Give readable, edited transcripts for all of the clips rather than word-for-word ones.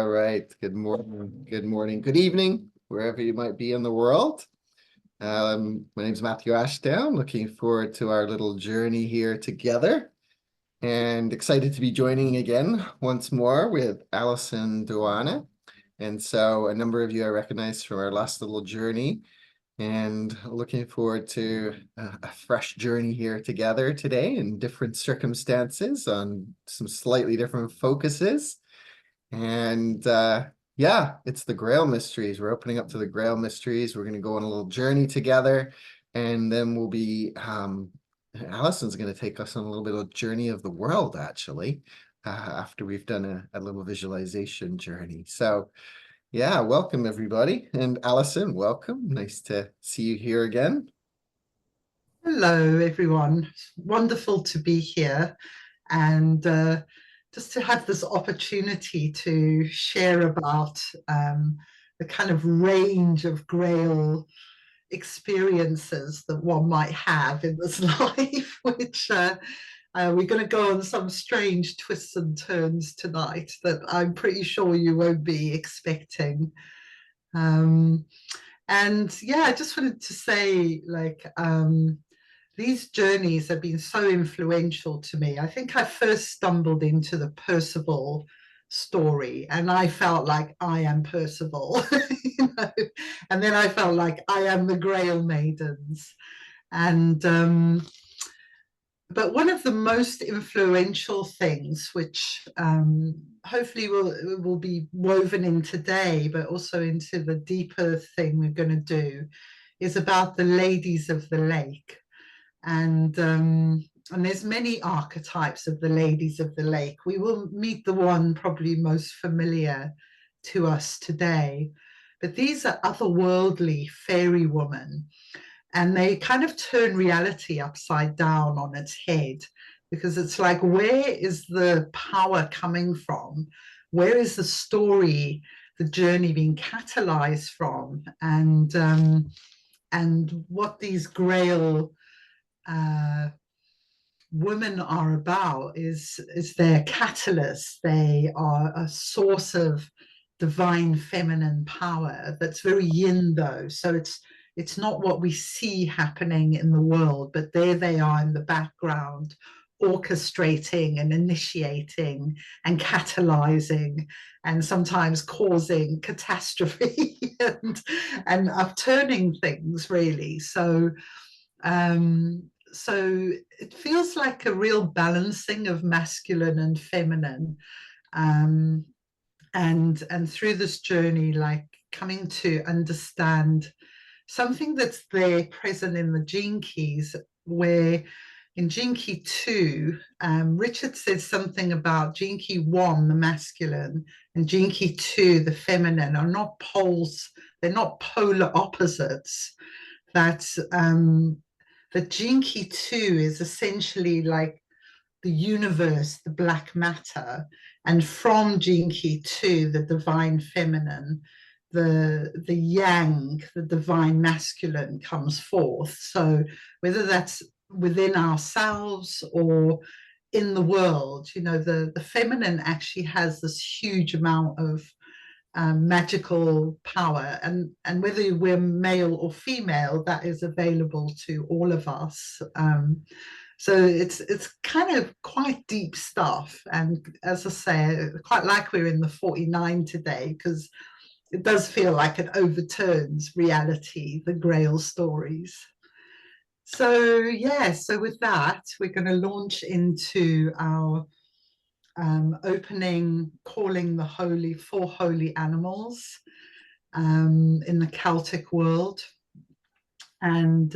All right. Good morning. Good morning. Good evening, wherever you might be in the world. My name is Matthew Ashdown. Looking forward to our little journey here together, and excited to be joining again once more with Alison Dhuanna. And so a number of you I recognize from our last little journey, and looking forward to a fresh journey here together today in different circumstances on some slightly different focuses. And yeah, it's the Grail Mysteries. We're opening up to the Grail Mysteries. We're going to go on a little journey together, and then we'll be Alison's going to take us on a little bit of a journey of the world, actually, after we've done a little visualization journey. So yeah, welcome everybody. And Alison, welcome. Nice to see you here again. Hello, everyone. Wonderful to be here and just to have this opportunity to share about the kind of range of Grail experiences that one might have in this life, which we're going to go on some strange twists and turns tonight that I'm pretty sure you won't be expecting. Um, and yeah, I just wanted to say, these journeys have been so influential to me. I think I first stumbled into the Percival story and I felt like I am Percival, you know? And then I felt like I am the Grail Maidens. And but one of the most influential things, which hopefully will be woven in today, but also into the deeper thing we're going to do, is about the ladies of the lake. And there's many archetypes of the ladies of the lake. We will meet the one probably most familiar to us today, but these are otherworldly fairy women, and they kind of turn reality upside down on its head, because it's like, where is the power coming from? Where is the story, the journey being catalyzed from? And what these Grail women are about is their catalyst. They are a source of divine feminine power that's very yin, though. So it's not what we see happening in the world, but there they are in the background, orchestrating and initiating and catalyzing and sometimes causing catastrophe and upturning things, really. So it feels like a real balancing of masculine and feminine, um, and through this journey, like coming to understand something that's there present in the gene keys, where in gene key 2, Richard says something about gene key 1, the masculine, and gene key 2, the feminine, are not poles, they're not polar opposites. That gene key 2 is essentially like the universe, the black matter, and from gene key 2, the divine feminine, the yang, the divine masculine, comes forth. So whether that's within ourselves or in the world, you know, the feminine actually has this huge amount of magical power, and whether we're male or female, that is available to all of us. So it's kind of quite deep stuff, and as I say, quite like we're in the 49 today, because it does feel like it overturns reality, the Grail stories. So yeah, so with that, we're going to launch into our opening, calling the holy, 4 holy animals in the Celtic world. And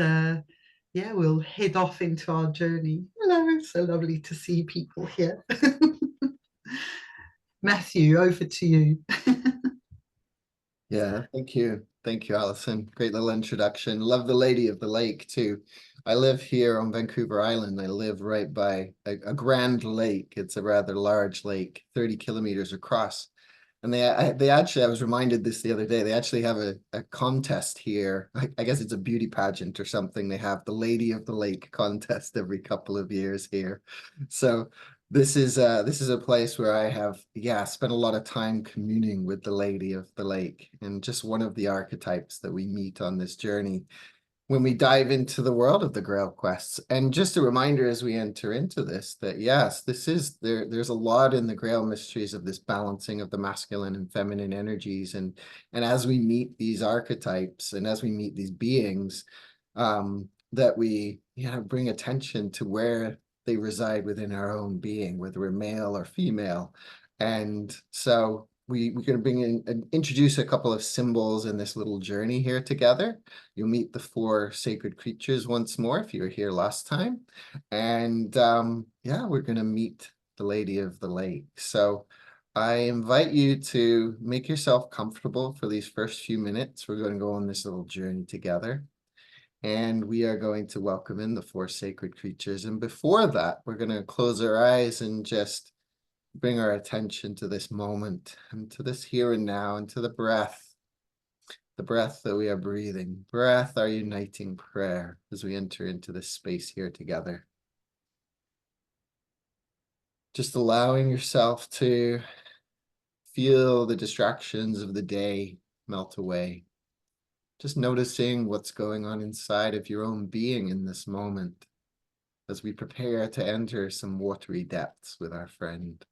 yeah, we'll head off into our journey. Hello, so lovely to see people here. Matthew, over to you. Yeah, thank you. Thank you, Alison. Great little introduction. Love the Lady of the Lake too. I live here on Vancouver Island. I live right by a grand lake. It's a rather large lake, 30 kilometers across. And they actually, I was reminded this the other day, they actually have a contest here. I guess it's a beauty pageant or something. They have the Lady of the Lake contest every couple of years here. So This is a place where I have, yeah, spent a lot of time communing with the Lady of the Lake, and just one of the archetypes that we meet on this journey when we dive into the world of the Grail quests. And just a reminder as we enter into this that yes, this is there's a lot in the Grail mysteries of this balancing of the masculine and feminine energies. And as we meet these archetypes and as we meet these beings, that we bring attention to where they reside within our own being, whether we're male or female. And so we're going to bring in and introduce a couple of symbols in this little journey here together. You'll meet the 4 sacred creatures once more if you were here last time. And yeah, we're going to meet the Lady of the Lake. So I invite you to make yourself comfortable for these first few minutes. We're going to go on this little journey together. And we are going to welcome in the 4 sacred creatures. And before that, we're going to close our eyes and just bring our attention to this moment and to this here and now and to the breath that we are breathing. Breath, our uniting prayer as we enter into this space here together. Just allowing yourself to feel the distractions of the day melt away. Just noticing what's going on inside of your own being in this moment as we prepare to enter some watery depths with our friend.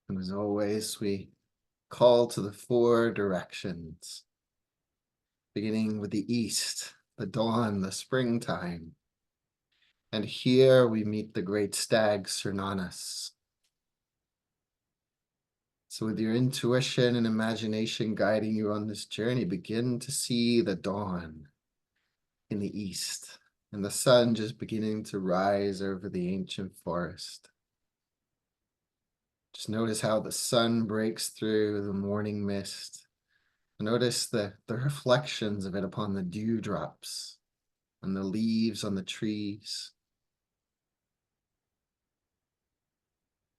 And as always, we call to the 4 directions, beginning with the east, the dawn, the springtime. And here we meet the great stag Cernunnos. So with your intuition and imagination guiding you on this journey, begin to see the dawn in the east and the sun just beginning to rise over the ancient forest. Just notice how the sun breaks through the morning mist. Notice the reflections of it upon the dewdrops and the leaves on the trees.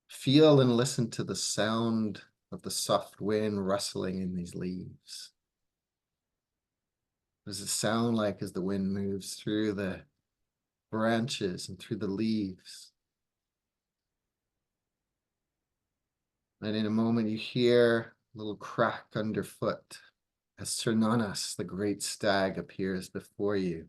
Feel and listen to the sound of the soft wind rustling in these leaves. What does it sound like as the wind moves through the branches and through the leaves? And in a moment you hear a little crack underfoot as Cernunnos, the great stag, appears before you.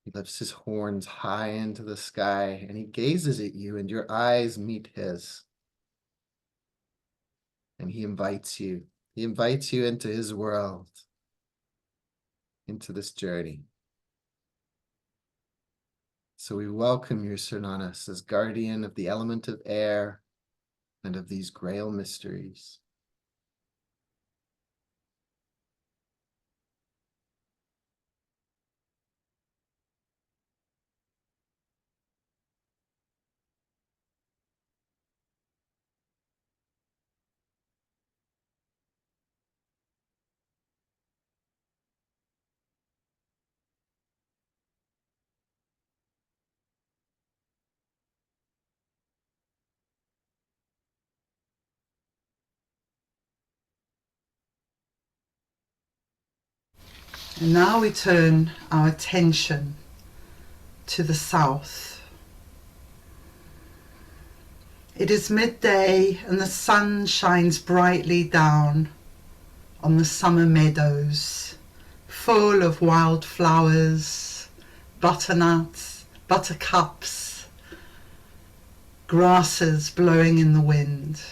He lifts his horns high into the sky and he gazes at you and your eyes meet his. And he invites you. He invites you into his world, into this journey. So we welcome you, Cernunnos, as guardian of the element of air and of these Grail mysteries. And now we turn our attention to the south. It is midday and the sun shines brightly down on the summer meadows, full of wild flowers, butternuts, buttercups, grasses blowing in the wind.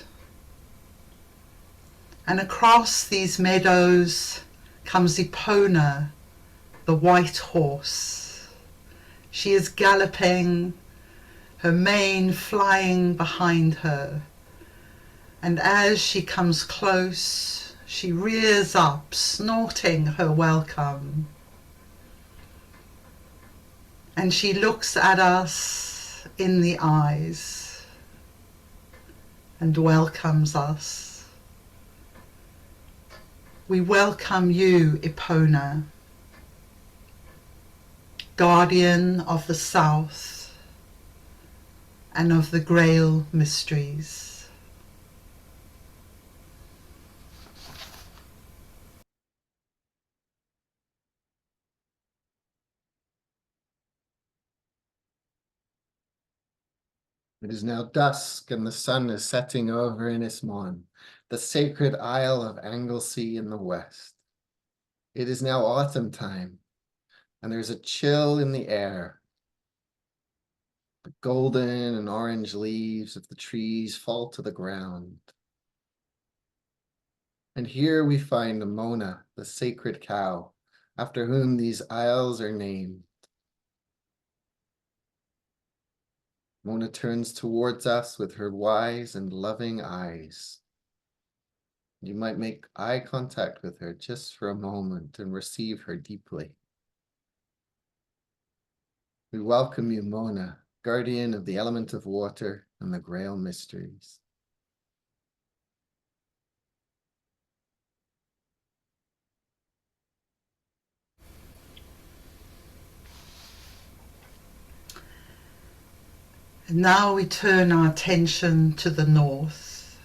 And across these meadows comes Epona, the white horse. She is galloping, her mane flying behind her. And as she comes close, she rears up, snorting her welcome. And she looks at us in the eyes and welcomes us. We welcome you, Epona, guardian of the South and of the Grail mysteries. It is now dusk and the sun is setting over Inismon, the sacred isle of Anglesey in the west. It is now autumn time, and there's a chill in the air. The golden and orange leaves of the trees fall to the ground. And here we find Mona, the sacred cow, after whom these isles are named. Mona turns towards us with her wise and loving eyes. You might make eye contact with her just for a moment and receive her deeply. We welcome you, Mona, guardian of the element of water and the Grail Mysteries. And now we turn our attention to the north.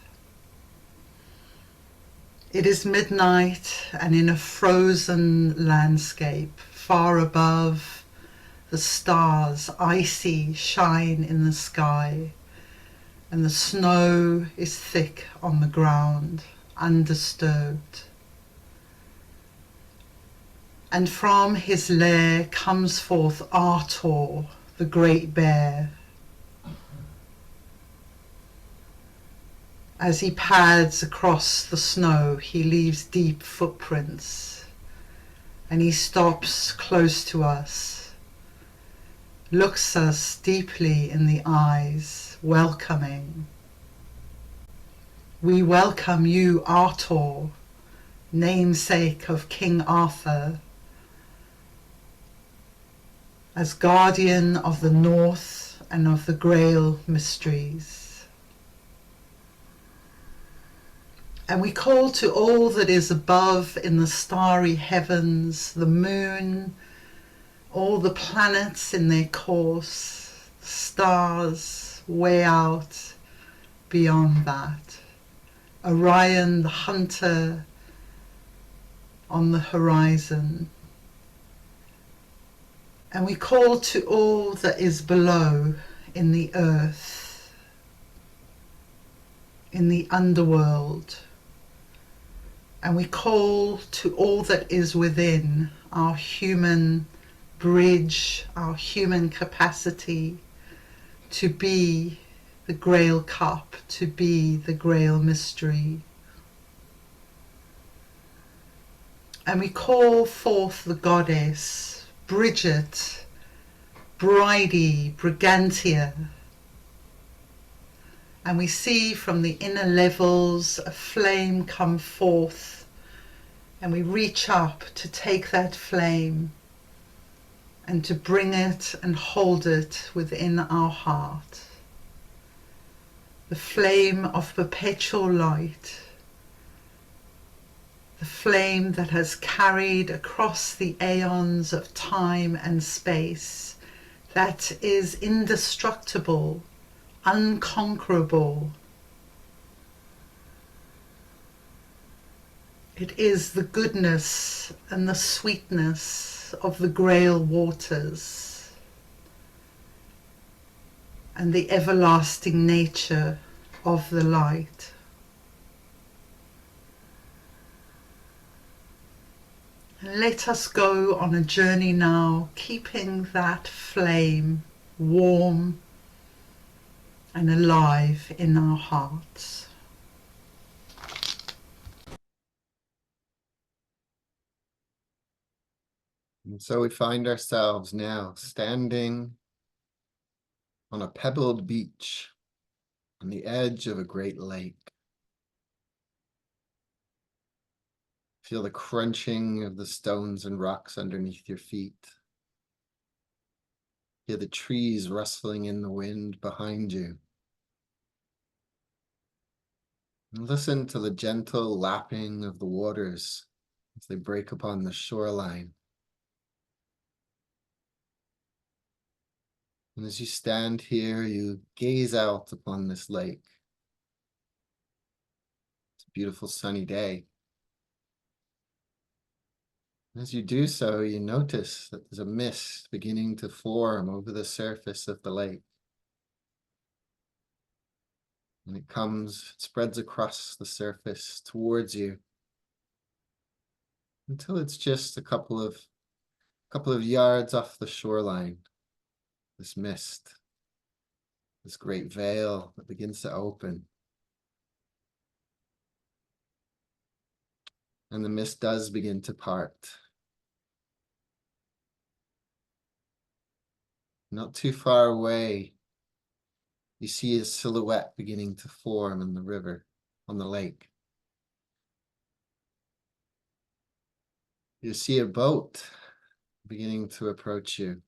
It is midnight, and in a frozen landscape, far above, the stars, icy, shine in the sky, and the snow is thick on the ground, undisturbed. And from his lair comes forth Artor, the great bear. As he pads across the snow, he leaves deep footprints, and he stops close to us, looks us deeply in the eyes, welcoming. We welcome you, Artor, namesake of King Arthur, as guardian of the North and of the Grail Mysteries. And we call to all that is above in the starry heavens, the moon, all the planets in their course, stars way out beyond that. Orion, the hunter, on the horizon. And we call to all that is below in the earth, in the underworld. And we call to all that is within, our human bridge, our human capacity to be the Grail cup, to be the Grail mystery. And we call forth the goddess, Bridget, Bridie, Brigantia. And we see from the inner levels a flame come forth, and we reach up to take that flame and to bring it and hold it within our heart. The flame of perpetual light, the flame that has carried across the aeons of time and space, that is indestructible, unconquerable. It is the goodness and the sweetness of the Grail waters and the everlasting nature of the light. And let us go on a journey now, keeping that flame warm and alive in our hearts. And so we find ourselves now standing on a pebbled beach on the edge of a great lake. Feel the crunching of the stones and rocks underneath your feet. Hear the trees rustling in the wind behind you. And listen to the gentle lapping of the waters as they break upon the shoreline. And as you stand here, you gaze out upon this lake. It's a beautiful sunny day. As you do so, you notice that there's a mist beginning to form over the surface of the lake. And it comes, it spreads across the surface towards you until it's just a couple of yards off the shoreline. This mist, this great veil that begins to open. And the mist does begin to part. Not too far away, you see a silhouette beginning to form in the river, on the lake. You see a boat beginning to approach you.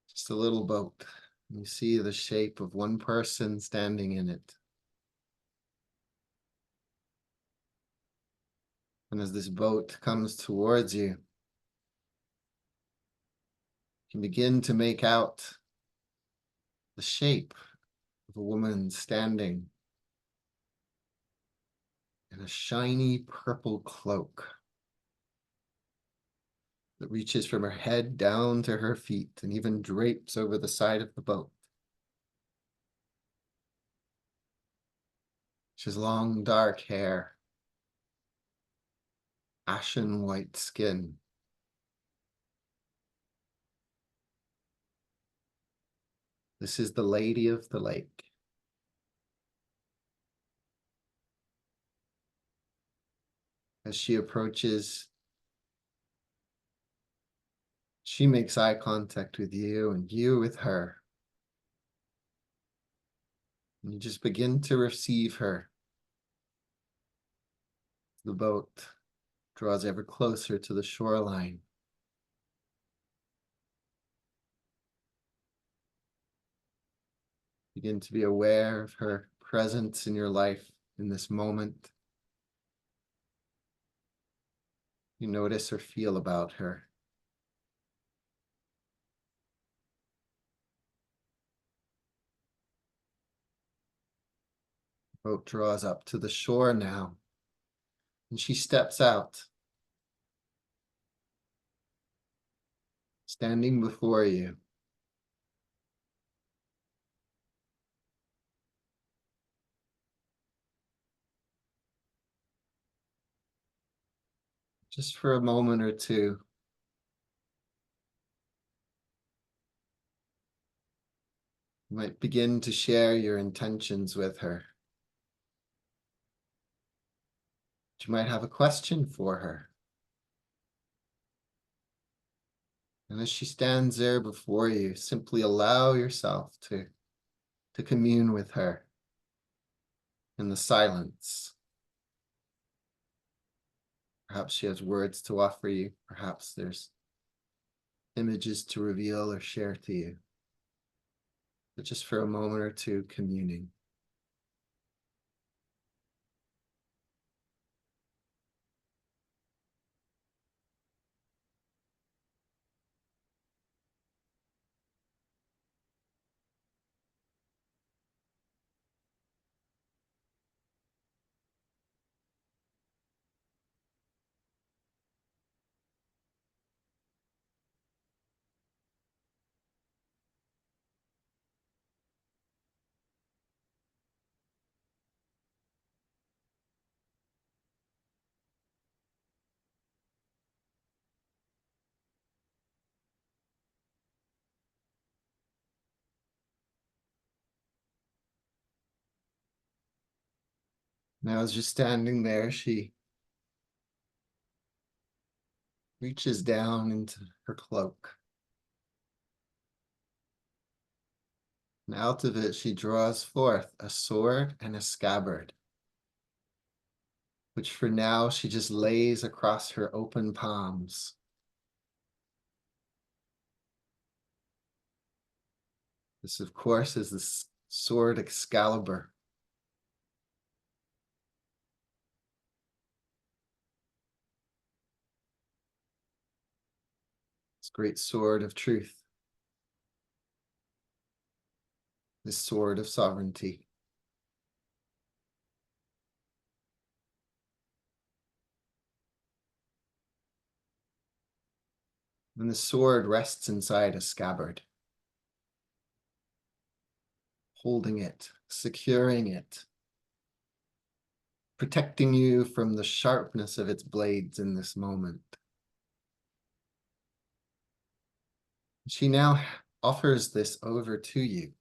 Just a little boat. You see the shape of one person standing in it. And as this boat comes towards you, you can begin to make out the shape of a woman standing in a shiny purple cloak that reaches from her head down to her feet and even drapes over the side of the boat. She has long dark hair, ashen white skin. This is the Lady of the Lake. As she approaches, she makes eye contact with you and you with her. And you just begin to receive her. The boat draws ever closer to the shoreline. Begin to be aware of her presence in your life in this moment. You notice or feel about her. The boat draws up to the shore now, and she steps out, standing before you. Just for a moment or two, you might begin to share your intentions with her. You might have a question for her. And as she stands there before you, simply allow yourself to commune with her in the silence. Perhaps she has words to offer you. Perhaps there's images to reveal or share to you. But just for a moment or two, communing. Now, as you're standing there, she reaches down into her cloak. And out of it, she draws forth a sword and a scabbard, which for now she just lays across her open palms. This, of course, is the sword Excalibur. This great sword of truth. This sword of sovereignty. And the sword rests inside a scabbard, holding it securing it, protecting you from the sharpness of its blades in this moment. She now offers this over to you.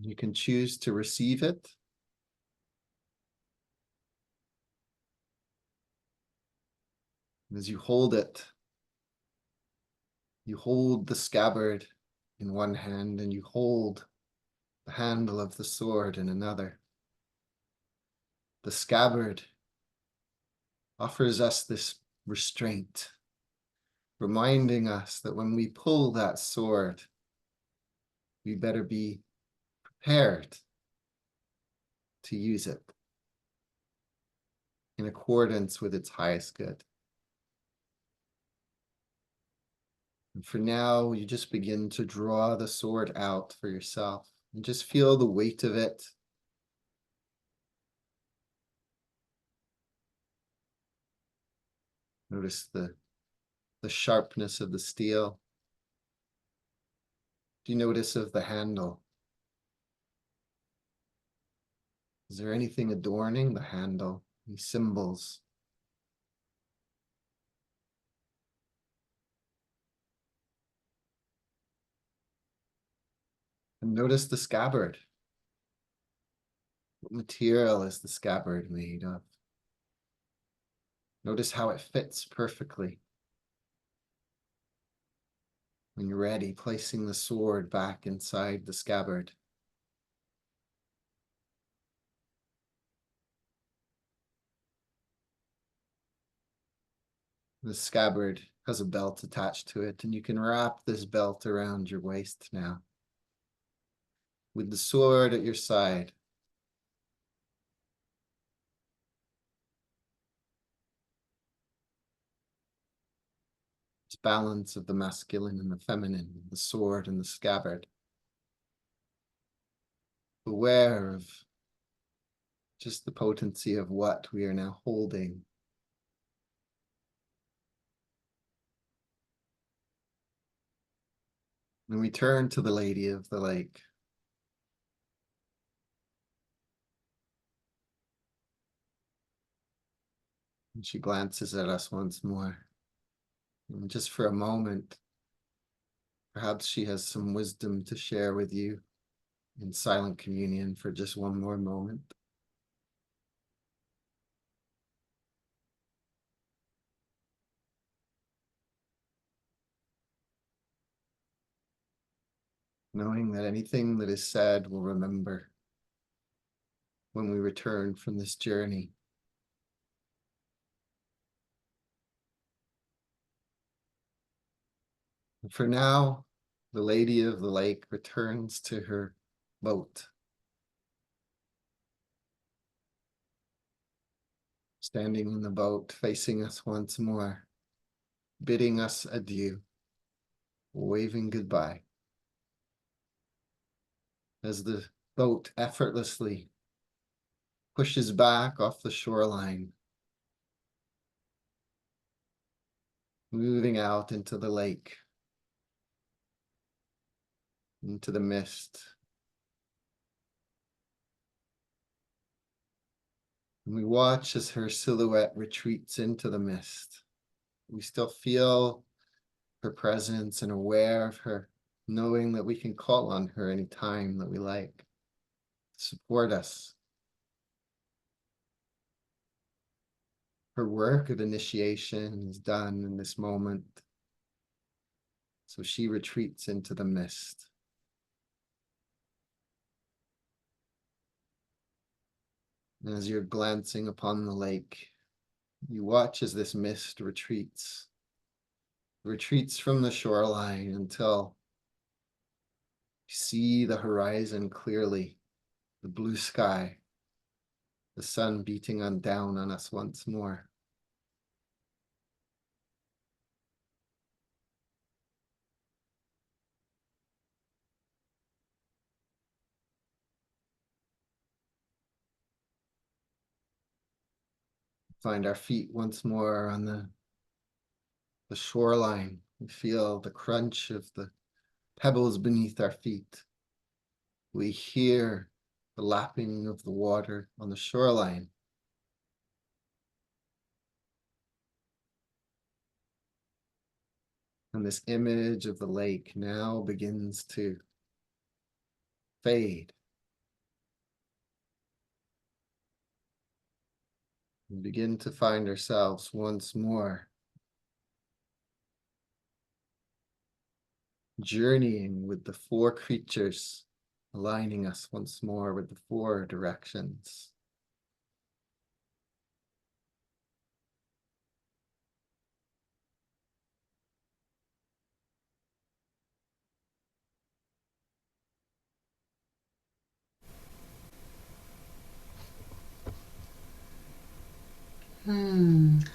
You can choose to receive it, as you hold it, you hold the scabbard in one hand and you hold the handle of the sword in another. The scabbard offers us this restraint, reminding us that when we pull that sword, we better be prepared to use it in accordance with its highest good. And for now, you just begin to draw the sword out for yourself and just feel the weight of it. Notice the sharpness of the steel. Do you notice of the handle? Is there anything adorning the handle? Any symbols? And notice the scabbard. What material is the scabbard made of? Notice how it fits perfectly. When you're ready, placing the sword back inside the scabbard. The scabbard has a belt attached to it, and you can wrap this belt around your waist now. With the sword at your side. It's balance of the masculine and the feminine, the sword and the scabbard. Aware of just the potency of what we are now holding. And we turn to the Lady of the Lake. And she glances at us once more. And just for a moment, perhaps she has some wisdom to share with you in silent communion for just one more moment. Knowing that anything that is said we'll remember when we return from this journey. And for now, the Lady of the Lake returns to her boat, standing in the boat, facing us once more, bidding us adieu, waving goodbye. As the boat effortlessly pushes back off the shoreline, moving out into the lake, into the mist. And we watch as her silhouette retreats into the mist. We still feel her presence and aware of her, knowing that we can call on her any time that we like to support us. Her work of initiation is done in this moment. So she retreats into the mist. And as you're glancing upon the lake, you watch as this mist retreats from the shoreline until you see the horizon clearly, the blue sky, the sun beating down on us once more. Find our feet once more on the shoreline. We feel the crunch of the pebbles beneath our feet. We hear the lapping of the water on the shoreline. And this image of the lake now begins to fade. We begin to find ourselves once more journeying with the four creatures, aligning us once more with the four directions.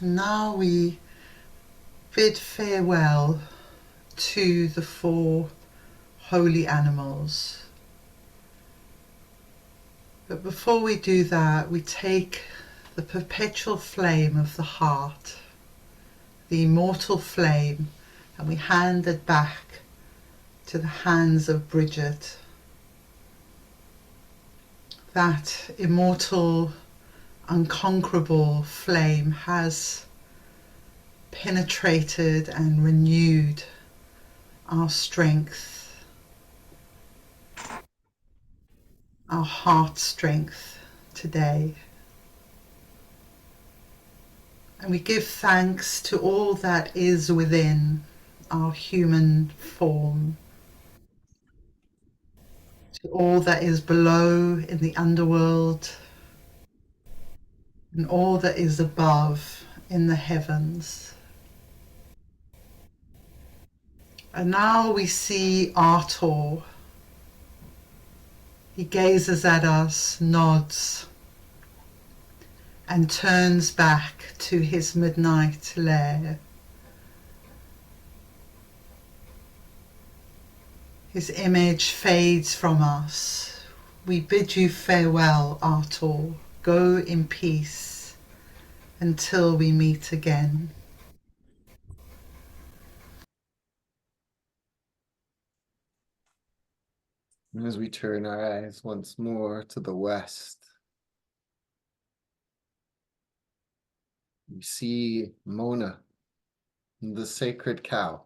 Now we bid farewell to the four holy animals. But before we do that, we take the perpetual flame of the heart, the immortal flame, and we hand it back to the hands of Bridget. That immortal, unconquerable flame has penetrated and renewed our strength, our heart strength today. And we give thanks to all that is within our human form, to all that is below in the underworld, and all that is above in the heavens. And now we see Artor. He gazes at us, nods, and turns back to his midnight lair. His image fades from us. We bid you farewell, Artor. Go in peace until we meet again. And as we turn our eyes once more to the west, we see Mona, the sacred cow,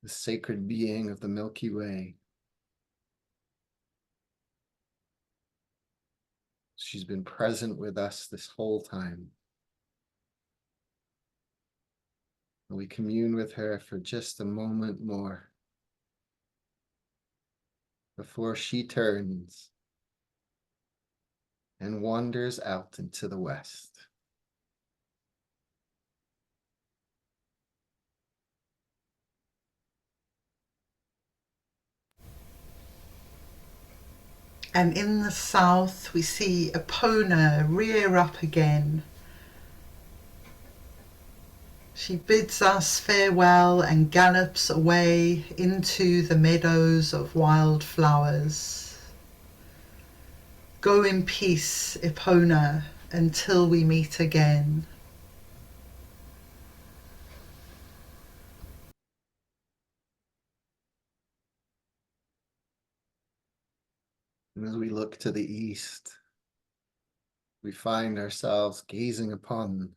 the sacred being of the Milky Way. She's been present with us this whole time. And we commune with her for just a moment more before she turns and wanders out into the west. And in the south we see Epona rear up again. She bids us farewell and gallops away into the meadows of wild flowers. Go in peace, Epona, until we meet again. And as we look to the east, we find ourselves gazing upon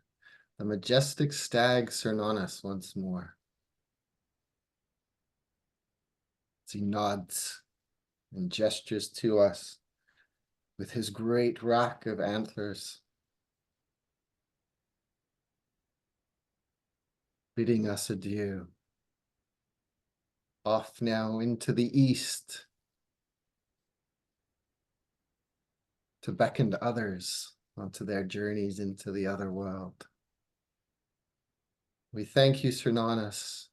the majestic stag Cernunnos once more. As he nods and gestures to us with his great rack of antlers, bidding us adieu. Off now into the east to beckon to others onto their journeys into the other world. We thank you, Cernunnos.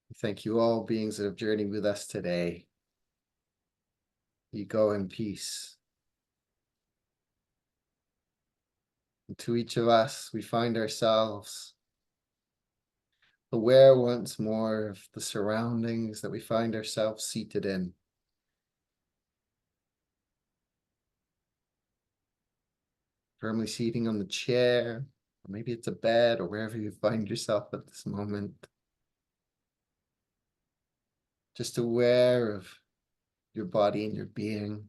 We thank you, all beings that have journeyed with us today. You go in peace. And to each of us, we find ourselves aware once more of the surroundings that we find ourselves seated in. Firmly seating on the chair, or maybe it's a bed, or wherever you find yourself at this moment. just aware of your body and your being,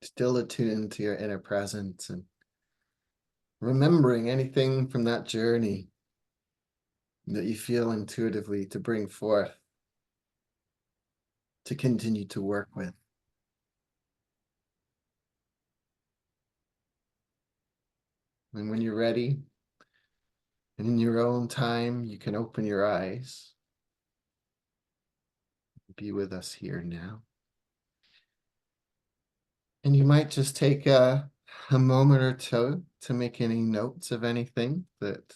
still attuned to your inner presence and remembering anything from that journey that you feel intuitively to bring forth, to continue to work with. And when you're ready, and in your own time, you can open your eyes. Be with us here now. And you might just take a moment or two to make any notes of anything that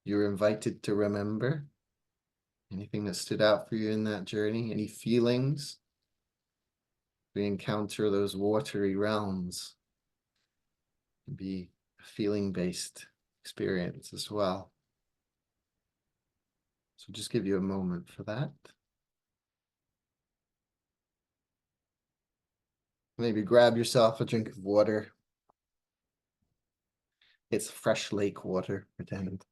you're invited to remember. Anything that stood out for you in that journey, any feelings. We encounter those watery realms. It can be a feeling-based experience as well. So just give you a moment for that. Maybe grab yourself a drink of water. It's fresh lake water, pretend.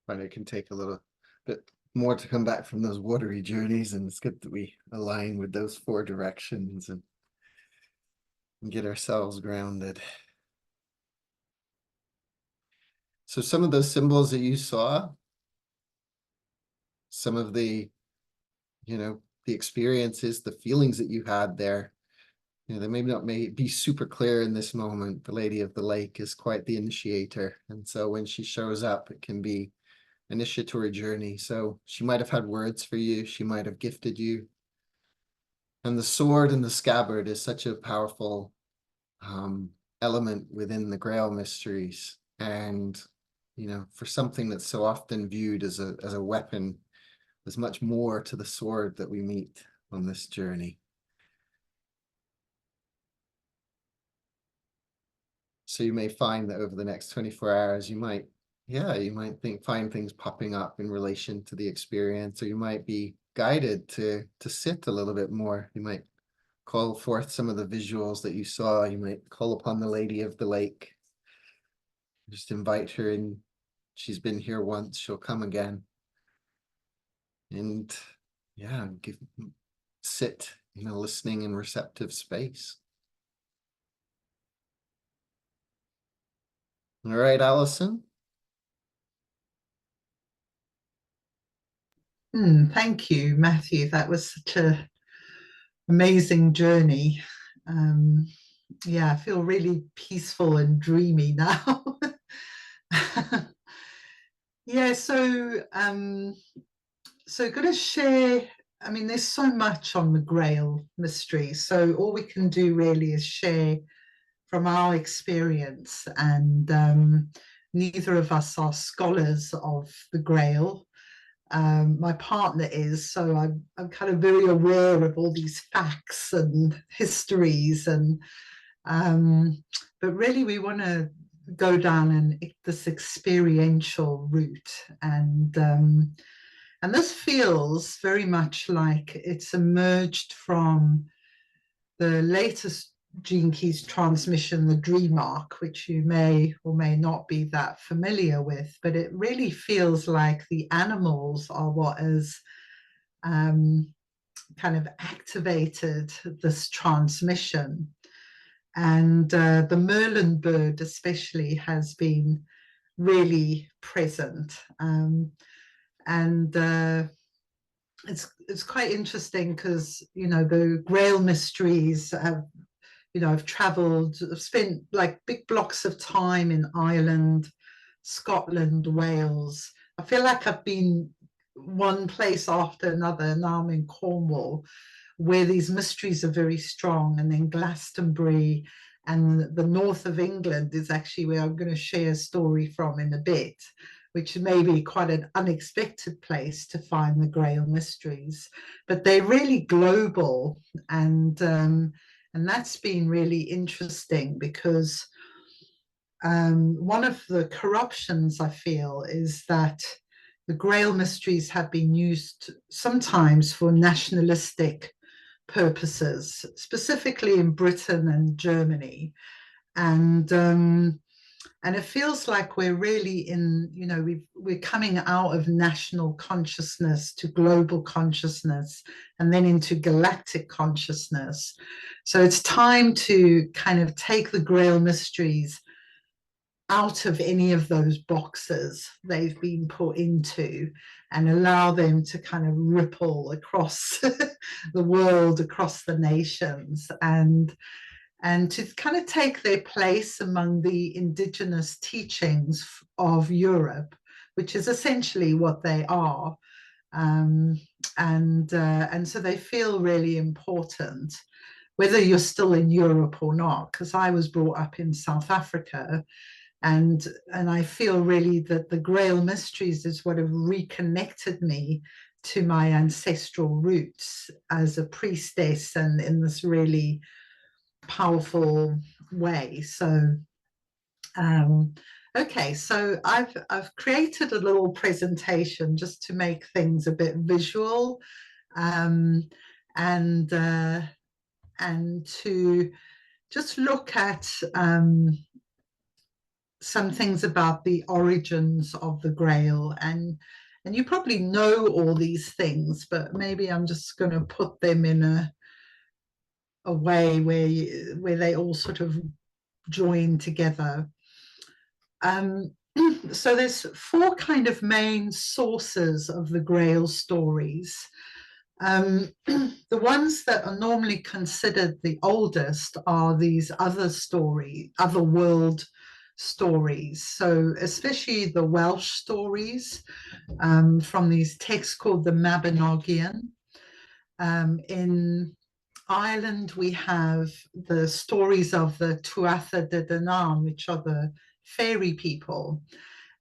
But it can take a little bit more to come back from those watery journeys, and it's good that we align with those 4 directions and get ourselves grounded. So some of those symbols that you saw, some of the, the experiences, the feelings that you had there, they may be super clear in this moment. The Lady of the Lake is quite the initiator. And so when she shows up, it can be initiatory journey. So she might have had words for you. She might have gifted you. And the sword and the scabbard is such a powerful element within the Grail Mysteries. And, for something that's so often viewed as a weapon, there's much more to the sword that we meet on this journey. So you may find that over the next 24 hours, you might find things popping up in relation to the experience, or you might be guided to sit a little bit more. You might call forth some of the visuals that you saw. You might call upon the Lady of the Lake. Just invite her in. She's been here once, she'll come again. And sit in a listening and receptive space. All right, Alison. Thank you, Matthew. That was such an amazing journey. I feel really peaceful and dreamy now. Going to share. I mean, there's so much on the Grail mystery, so all we can do really is share from our experience. And neither of us are scholars of the Grail. My partner is, so I'm kind of very aware of all these facts and histories, and but really we want to go down this experiential route, and this feels very much like it's emerged from the latest Gene Keys transmission, the Dream Arc, which you may or may not be that familiar with, but it really feels like the animals are what has kind of activated this transmission. And the Merlin bird especially has been really present. It's quite interesting because, the Grail Mysteries have, I've traveled, I've spent like big blocks of time in Ireland, Scotland, Wales. I feel like I've been one place after another. Now I'm in Cornwall, where these mysteries are very strong, and then Glastonbury and the north of England is actually where I'm going to share a story from in a bit, which may be quite an unexpected place to find the Grail Mysteries, but they're really global, and that's been really interesting because one of the corruptions I feel is that the Grail Mysteries have been used sometimes for nationalistic purposes, specifically in Britain and Germany. And it feels like we're really in, we're coming out of national consciousness to global consciousness and then into galactic consciousness. So it's time to kind of take the Grail Mysteries out of any of those boxes they've been put into and allow them to kind of ripple across the world, across the nations, and to kind of take their place among the indigenous teachings of Europe, which is essentially what they are. And so they feel really important, whether you're still in Europe or not, because I was brought up in South Africa, and I feel really that the Grail Mysteries is what have reconnected me to my ancestral roots as a priestess, and in this really powerful way. So okay, so I've created a little presentation just to make things a bit visual, and to just look at some things about the origins of the Grail. And you probably know all these things, but maybe I'm just going to put them in a way where they all sort of join together. So there's four kind of main sources of the Grail stories. The ones that are normally considered the oldest are these other world stories. So especially the Welsh stories from these texts called the Mabinogion. In Ireland, we have the stories of the Tuatha de Danann, which are the fairy people.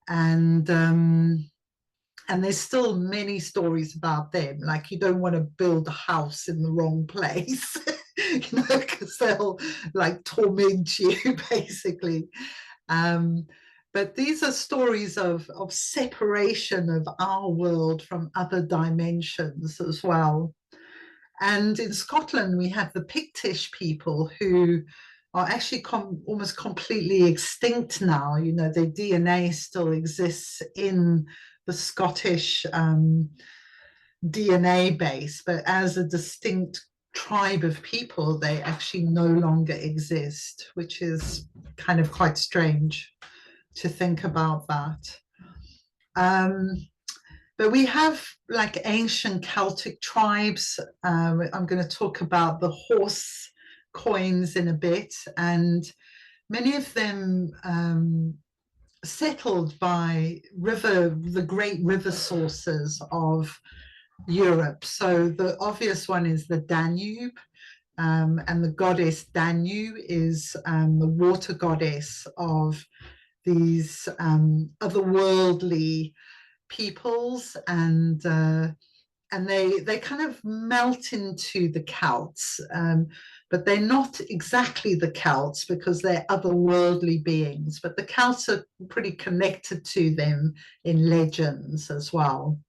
And there's still many stories about them. Like, you don't want to build a house in the wrong place, because they'll like torment you, basically. But these are stories of separation of our world from other dimensions as well. And in Scotland, we have the Pictish people who are actually almost completely extinct now. Their DNA still exists in the Scottish DNA base, but as a distinct tribe of people, they actually no longer exist, which is kind of quite strange to think about that. But we have like ancient Celtic tribes. I'm going to talk about the horse coins in a bit, and many of them settled by the great river sources of Europe. So the obvious one is the Danube, and the goddess Danu is the water goddess of these otherworldly peoples, and they kind of melt into the Celts, but they're not exactly the Celts because they're otherworldly beings, but the Celts are pretty connected to them in legends as well.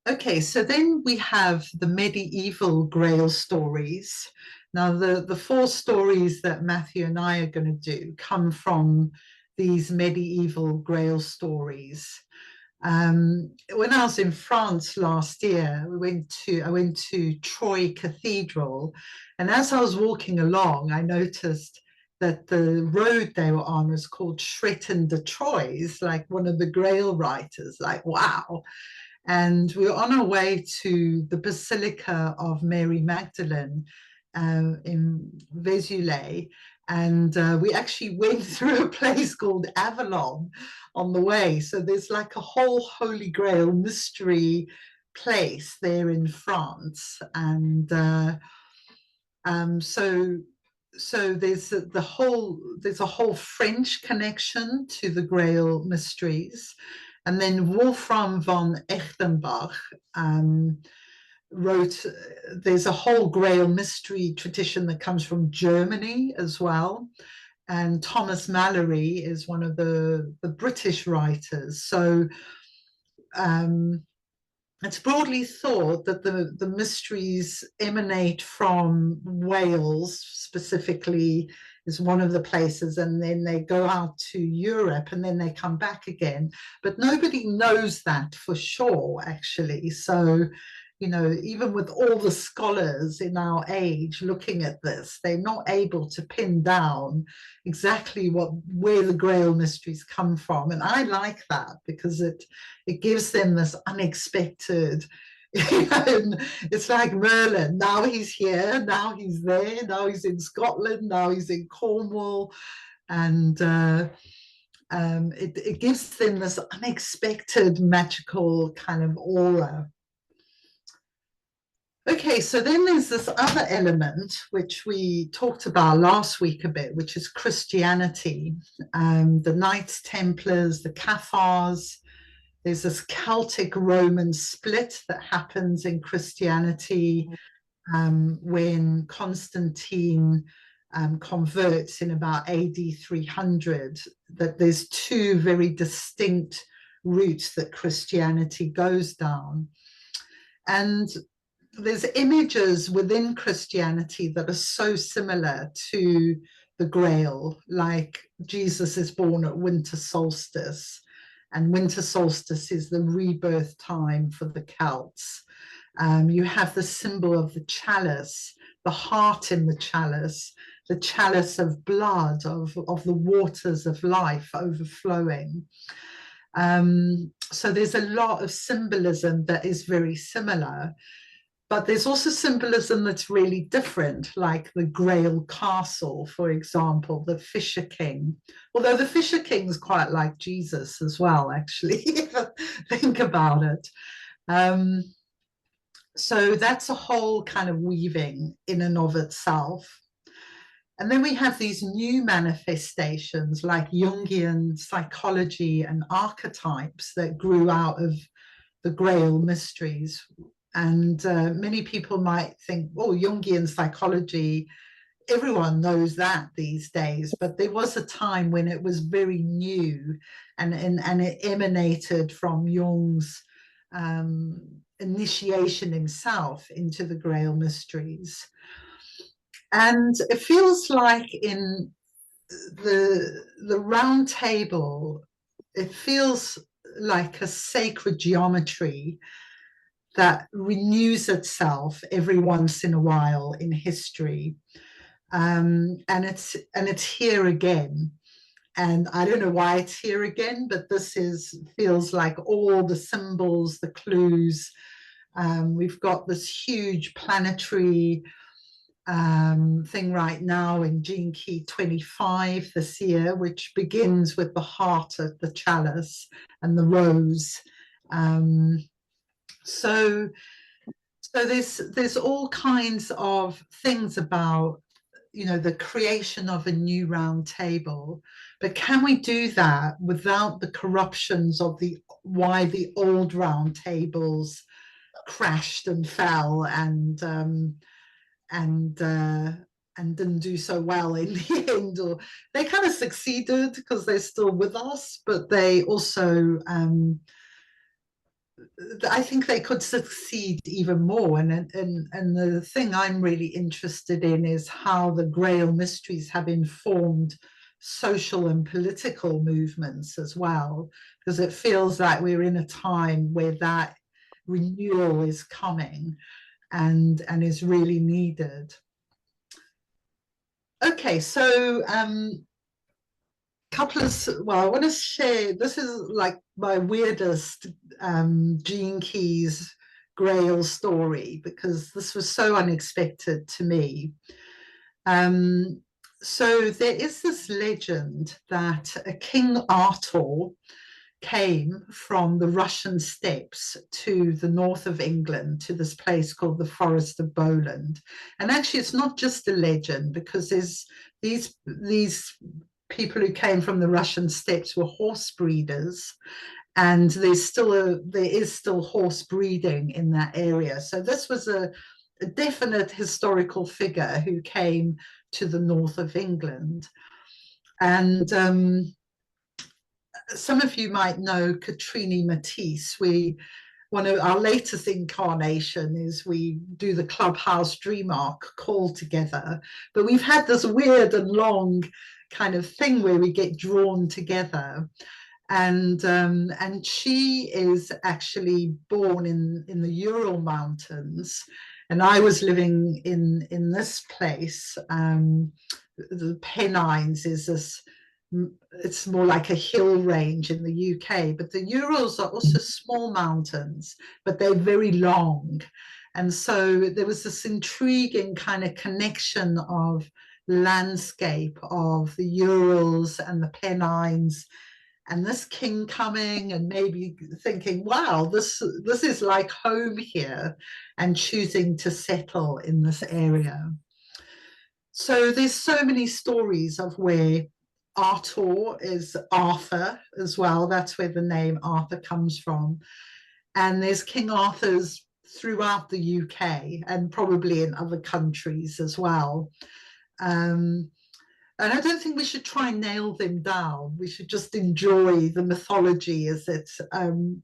Okay, so then we have the medieval Grail stories. Now, the four stories that Matthew and I are going to do come from these medieval Grail stories. When I was in France last year, I went to Troyes Cathedral, and as I was walking along, I noticed that the road they were on was called Chrétien de Troyes, like one of the Grail writers. Like, wow. And we were on our way to the Basilica of Mary Magdalene, in Vesoul, and we actually went through a place called Avalon on the way. So there's like a whole Holy Grail mystery place there in France, and so there's a whole French connection to the Grail Mysteries, and then Wolfram von Echtenbach wrote. There's a whole Grail mystery tradition that comes from Germany as well, and Thomas Mallory is one of the British writers. So it's broadly thought that the mysteries emanate from Wales, specifically, is one of the places, and then they go out to Europe and then they come back again. But nobody knows that for sure, actually. So, you know, even with all the scholars in our age looking at this, they're not able to pin down exactly where the Grail mysteries come from. And I like that because it gives them this unexpected, you know, it's like Merlin. Now he's here, now he's there, now he's in Scotland, now he's in Cornwall. And it gives them this unexpected magical kind of aura. Okay, so then there's this other element which we talked about last week a bit, which is Christianity. The Knights Templars, the Cathars. There's this Celtic Roman split that happens in Christianity when Constantine converts in about AD 300, that there's two very distinct routes that Christianity goes down. And there's images within Christianity that are so similar to the Grail, like Jesus is born at winter solstice, and winter solstice is the rebirth time for the Celts. You have the symbol of the chalice, the heart in the chalice of blood, of the waters of life overflowing. So there's a lot of symbolism that is very similar. But there's also symbolism that's really different, like the Grail Castle, for example, the Fisher King. Although the Fisher King is quite like Jesus as well, actually, if I think about it. So that's a whole kind of weaving in and of itself. And then we have these new manifestations like Jungian psychology and archetypes that grew out of the Grail mysteries. And many people might think, oh, Jungian psychology, everyone knows that these days. But there was a time when it was very new, and it emanated from Jung's initiation himself into the Grail mysteries. And it feels like in the round table, it feels like a sacred geometry that renews itself every once in a while in history, and it's here again. And I don't know why it's here again, but this feels like all the symbols, the clues. We've got this huge planetary thing right now in Gene Key 25 this year, which begins with the heart of the chalice and the rose. So there's all kinds of things about, you know, the creation of a new round table, but can we do that without the corruptions of why the old round tables crashed and fell and didn't do so well in the end? Or they kind of succeeded because they're still with us, but they also I think they could succeed even more. And the thing I'm really interested in is how the Grail mysteries have informed social and political movements as well, because it feels like we're in a time where that renewal is coming and is really needed. Okay, so I want to share, this is like my weirdest Gene Keys Grail story, because this was so unexpected to me. So there is this legend that a King Arthur came from the Russian steppes to the north of England, to this place called the Forest of Bowland. And actually, it's not just a legend, because there's these people who came from the Russian steppes were horse breeders, and there is still horse breeding in that area. So this was a definite historical figure who came to the north of England. And some of you might know Katrini Matisse. One of our latest incarnation is we do the Clubhouse Dream Arc call together, but we've had this weird and long kind of thing where we get drawn together. And she is actually born in the Ural Mountains, and I was living in this place. The Pennines is this, it's more like a hill range in the UK, but the Urals are also small mountains, but they're very long. And so there was this intriguing kind of connection of landscape of the Urals and the Pennines, and this king coming and maybe thinking, wow, this is like home here, and choosing to settle in this area. So there's so many stories of where Arthur is Arthur as well. That's where the name Arthur comes from. And there's King Arthur's throughout the UK and probably in other countries as well. And I don't think we should try and nail them down. We should just enjoy the mythology as it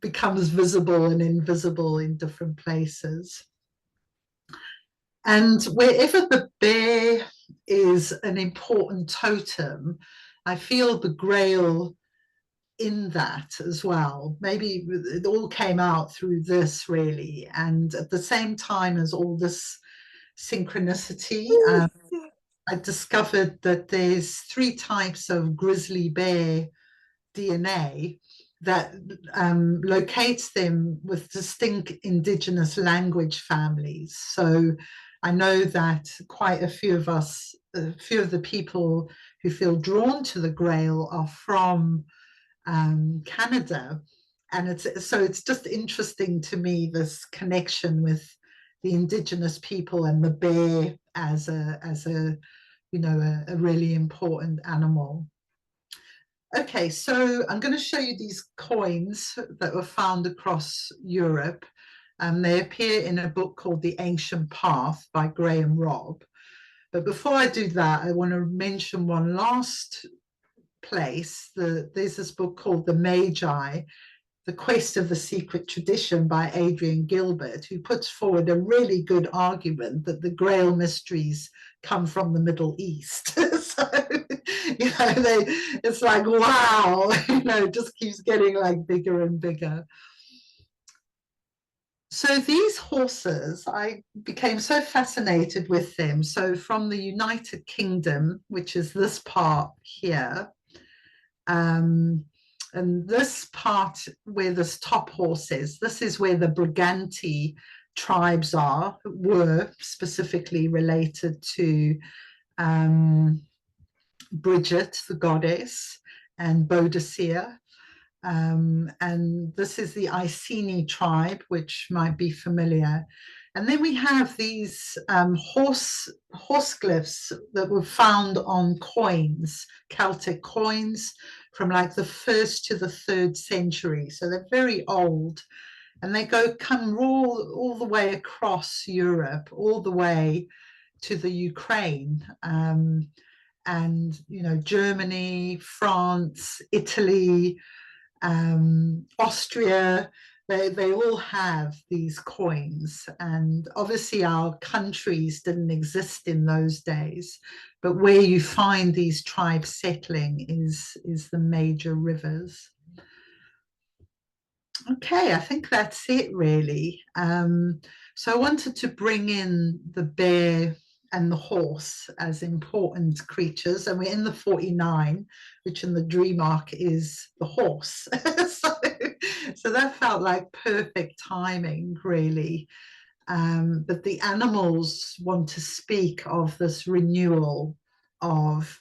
becomes visible and invisible in different places. And wherever the bear is an important totem, I feel the Grail in that as well. Maybe it all came out through this, really. And at the same time as all this synchronicity, I discovered that there's 3 types of grizzly bear DNA that locates them with distinct indigenous language families. So I know that quite a few of us, a few of the people who feel drawn to the Grail are from Canada. And it's just interesting to me, this connection with the indigenous people and the bear as a really important animal. Okay, so I'm going to show you these coins that were found across Europe. They appear in a book called The Ancient Path by Graham Robb. But before I do that, I want to mention one last place. There's this book called The Magi, The Quest of the Secret Tradition by Adrian Gilbert, who puts forward a really good argument that the Grail Mysteries come from the Middle East. So, it's like, wow, it just keeps getting like bigger and bigger. So these horses, I became so fascinated with them. So from the United Kingdom, which is this part here, and this part where this top horse is, this is where the Briganti tribes were specifically related to Bridget, the goddess, and Boadicea. And this is the Iceni tribe, which might be familiar. And then we have these horse glyphs that were found on coins, Celtic coins from like the 1st to the 3rd century. So they're very old, and they come all the way across Europe, all the way to the Ukraine, and Germany, France, Italy, Austria. They all have these coins, and obviously our countries didn't exist in those days, but where you find these tribes settling is the major rivers. Okay, I think that's it really. So I wanted to bring in the bear and the horse as important creatures, and we're in the 49, which in the dream arc is the horse. So So that felt like perfect timing, really. But the animals want to speak of this renewal of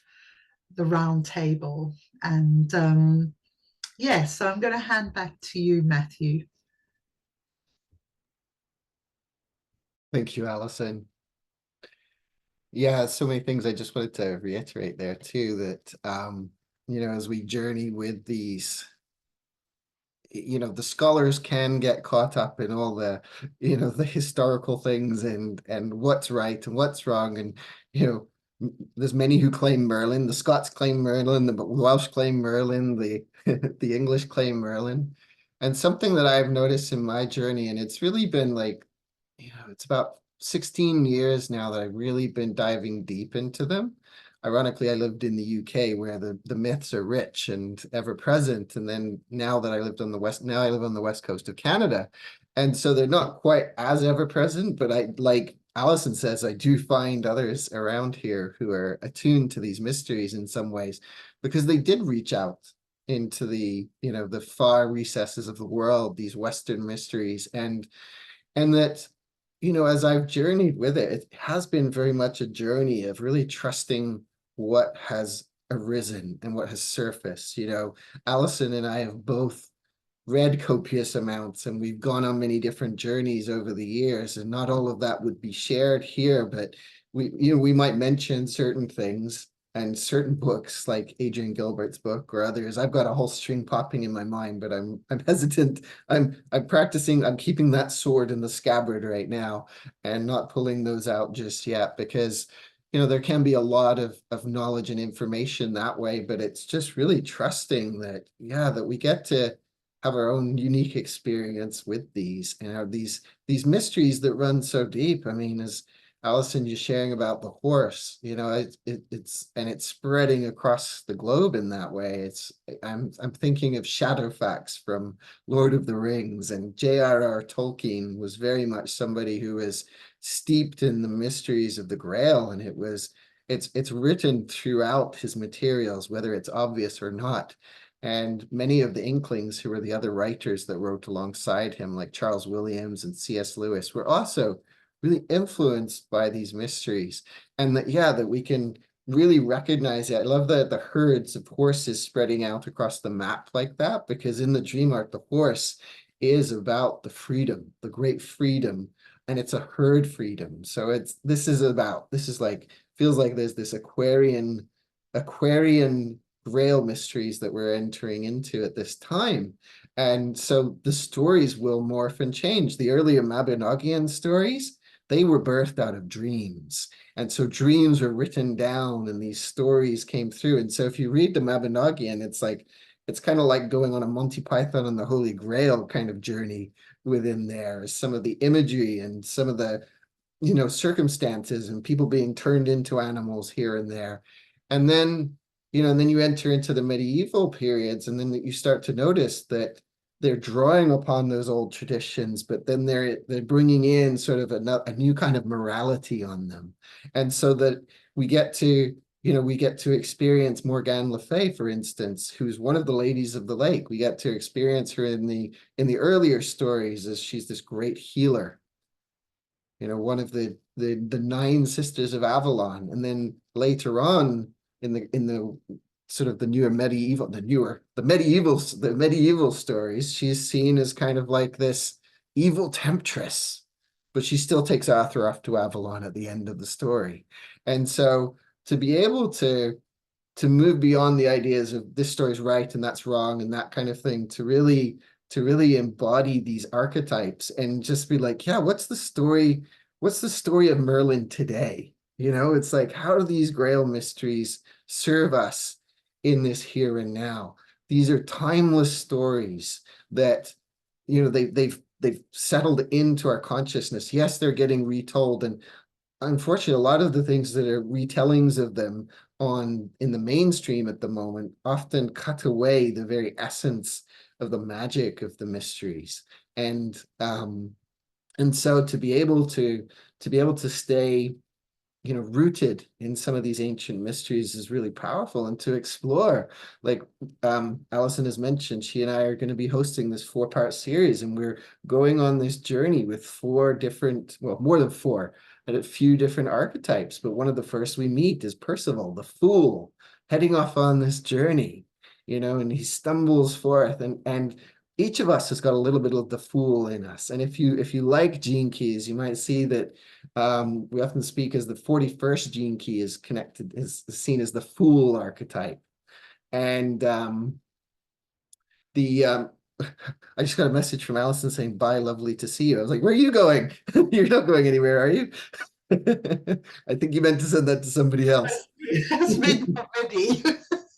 the round table. And yes, so I'm going to hand back to you, Matthew. Thank you, Alison. Yeah, so many things I just wanted to reiterate there too, that as we journey with these, the scholars can get caught up in all the, the historical things and what's right and what's wrong. And, there's many who claim Merlin. The Scots claim Merlin, the Welsh claim Merlin, the the English claim Merlin. And something that I've noticed in my journey, and it's really been like, it's about 16 years now that I've really been diving deep into them. Ironically, I lived in the UK where the myths are rich and ever present. And then now that I lived on the now I live on the west coast of Canada. And so they're not quite as ever present, but I, like Alison says, I do find others around here who are attuned to these mysteries in some ways, because they did reach out into the, the far recesses of the world, these Western mysteries. And that, as I've journeyed with it, it has been very much a journey of really trusting what has arisen and what has surfaced. Alison and I have both read copious amounts, and we've gone on many different journeys over the years, and not all of that would be shared here, but we might mention certain things and certain books like Adrian Gilbert's book or others. I've got a whole string popping in my mind, but I'm hesitant. I'm practicing, I'm keeping that sword in the scabbard right now and not pulling those out just yet, because there can be a lot of knowledge and information that way, but it's just really trusting that, that we get to have our own unique experience with these, and these mysteries that run so deep. I mean, as Alison, you're sharing about the horse, it's spreading across the globe in that way. I'm thinking of Shadowfax from Lord of the Rings, and J.R.R. Tolkien was very much somebody who was steeped in the mysteries of the Grail, and it's written throughout his materials, whether it's obvious or not. And many of the Inklings, who were the other writers that wrote alongside him, like Charles Williams and C.S. Lewis, were also really influenced by these mysteries. And that we can really recognize it. I love the herds of horses spreading out across the map like that, because in the dream arc, the horse is about the freedom, the great freedom, and it's a herd freedom. So this is like, feels like there's this Aquarian Grail mysteries that we're entering into at this time. And so the stories will morph and change. The earlier Mabinogion stories, they were birthed out of dreams. And so dreams were written down and these stories came through. And so if you read the Mabinogion, it's kind of like going on a Monty Python and the Holy Grail kind of journey within there. Some of the imagery and some of the, circumstances and people being turned into animals here and there. And then, and then you enter into the medieval periods, and then you start to notice that they're drawing upon those old traditions, but then they're bringing in sort of a new kind of morality on them. And so that we get to experience Morgane Le Fay, for instance, who's one of the ladies of the lake. We get to experience her in the earlier stories as she's this great healer, one of the 9 sisters of Avalon. And then later on in the sort of the medieval stories, she's seen as kind of like this evil temptress, but she still takes Arthur off to Avalon at the end of the story. And so to be able to move beyond the ideas of this story's right and that's wrong and that kind of thing, to really embody these archetypes and just be like, what's the story of Merlin today? It's like, how do these Grail mysteries serve us in this here and now? These are timeless stories that, they've settled into our consciousness. Yes, they're getting retold, and unfortunately, a lot of the things that are retellings of them in the mainstream at the moment often cut away the very essence of the magic of the mysteries. And so to be able to stay rooted in some of these ancient mysteries is really powerful, and to explore, like Alison has mentioned, she and I are going to be hosting this 4-part series, and we're going on this journey with 4 different, well, more than 4, and a few different archetypes. But one of the first we meet is Percival, the fool, heading off on this journey, and he stumbles forth, and each of us has got a little bit of the fool in us. And if you like gene keys, you might see that we often speak as the 41st gene key is seen as the fool archetype. And I just got a message from Alison saying, "Bye, lovely to see you." I was like, "Where are you going? You're not going anywhere, are you?" I think you meant to send that to somebody else. That's been already.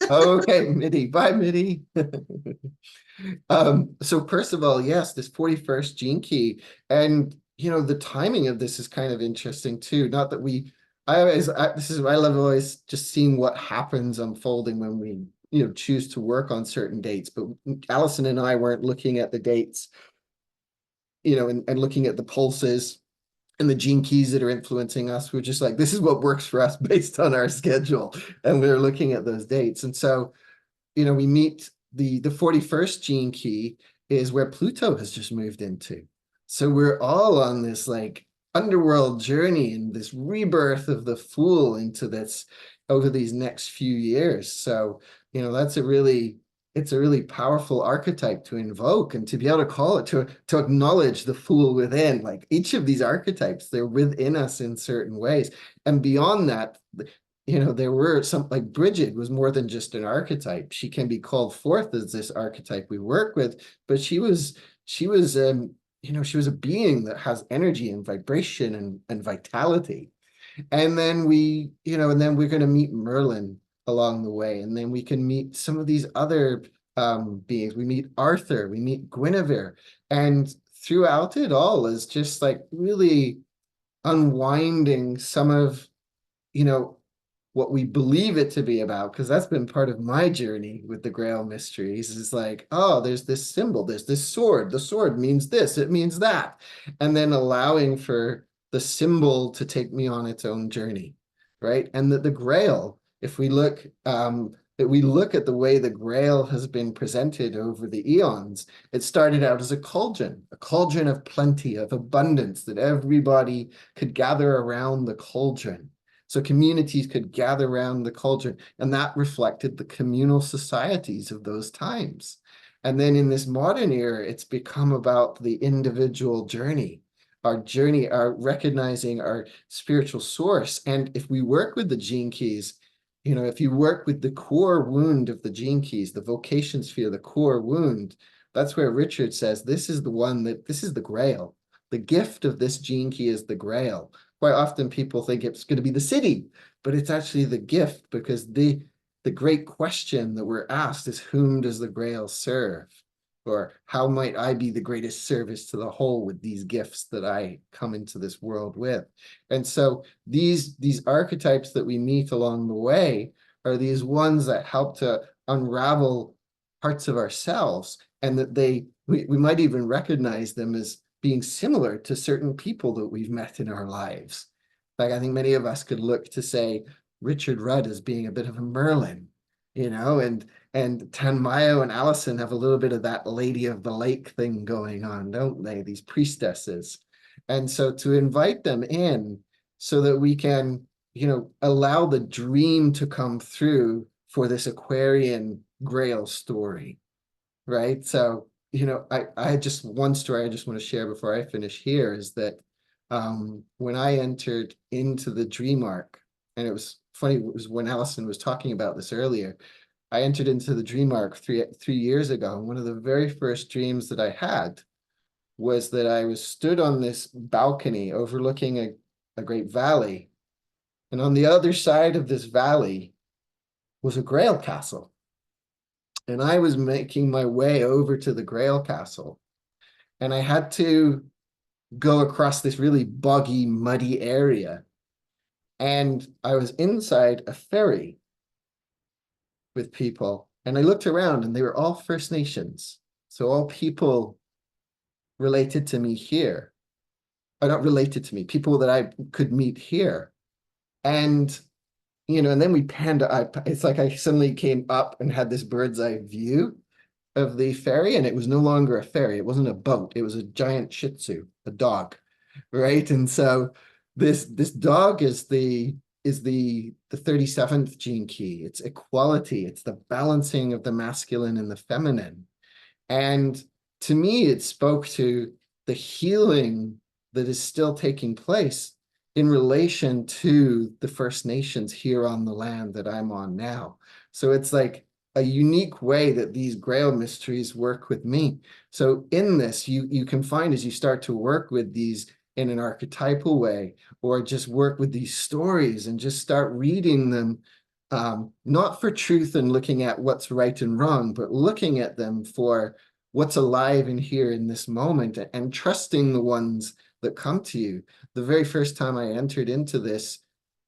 Okay, Mitty. Bye, Mitty. So Percival, yes, this 41st gene key, and the timing of this is kind of interesting too. Not that I love always just seeing what happens unfolding when we choose to work on certain dates. But Alison and I weren't looking at the dates, and looking at the pulses and the gene keys that are influencing us. We're just like, this is what works for us based on our schedule, and we're looking at those dates. And so we meet the 41st gene key is where Pluto has just moved into. So we're all on this like underworld journey and this rebirth of the fool into this over these next few years. So, it's a really powerful archetype to invoke, and to be able to call it, to acknowledge the fool within. Like each of these archetypes, they're within us in certain ways. And beyond that, there were some, like Bridget was more than just an archetype. She can be called forth as this archetype we work with, but she was she was a being that has energy and vibration and vitality. And then we're going to meet Merlin along the way, and then we can meet some of these other beings. We meet Arthur, we meet Guinevere, and throughout it all is just like really unwinding some of what we believe it to be about, because that's been part of my journey with the Grail Mysteries, is like, oh, there's this symbol, there's this sword, the sword means this, it means that, and then allowing for the symbol to take me on its own journey, right? And that the Grail, if we look at the way the Grail has been presented over the eons, it started out as a cauldron of plenty, of abundance, that everybody could gather around the cauldron. So communities could gather around the cauldron, and that reflected the communal societies of those times. And then in this modern era, it's become about the individual journey, our recognizing our spiritual source. And if we work with the gene keys, if you work with the core wound of the gene keys, the vocation sphere, the core wound, that's where Richard says, this is the Grail. The gift of this gene key is the Grail. Quite often people think it's going to be the city, but it's actually the gift, because the great question that we're asked is, whom does the Grail serve? Or how might I be the greatest service to the whole with these gifts that I come into this world with? And so these archetypes that we meet along the way are these ones that help to unravel parts of ourselves, and that we might even recognize them as being similar to certain people that we've met in our lives. Like, I think many of us could look to say Richard Rudd as being a bit of a Merlin, and Tanmayo and Alison have a little bit of that Lady of the Lake thing going on, don't they? These priestesses. And so to invite them in so that we can, allow the dream to come through for this Aquarian Grail story, right? So, I just, one story I just want to share before I finish here is that when I entered into the dream arc, and it was funny, it was when Alison was talking about this earlier, I entered into the dream arc three years ago. And one of the very first dreams that I had was that I was stood on this balcony overlooking a great valley. And on the other side of this valley was a Grail castle. And I was making my way over to the Grail castle. And I had to go across this really boggy, muddy area. And I was inside a ferry with people. And I looked around, and they were all First Nations. So all people related to me here, or not related to me, people that I could meet here. And and then we panned up. It's like I suddenly came up and had this bird's eye view of the ferry, and it was no longer a ferry. It wasn't a boat. It was a giant Shih Tzu, a dog, right? And so this dog is the 37th gene key. It's equality. It's the balancing of the masculine and the feminine. And to me, it spoke to the healing that is still taking place in relation to the First Nations here on the land that I'm on now. So it's like a unique way that these Grail mysteries work with me. So in this, you can find as you start to work with these in an archetypal way, or just work with these stories and just start reading them, not for truth and looking at what's right and wrong, but looking at them for what's alive in here in this moment, and trusting the ones that come to you. The very first time I entered into this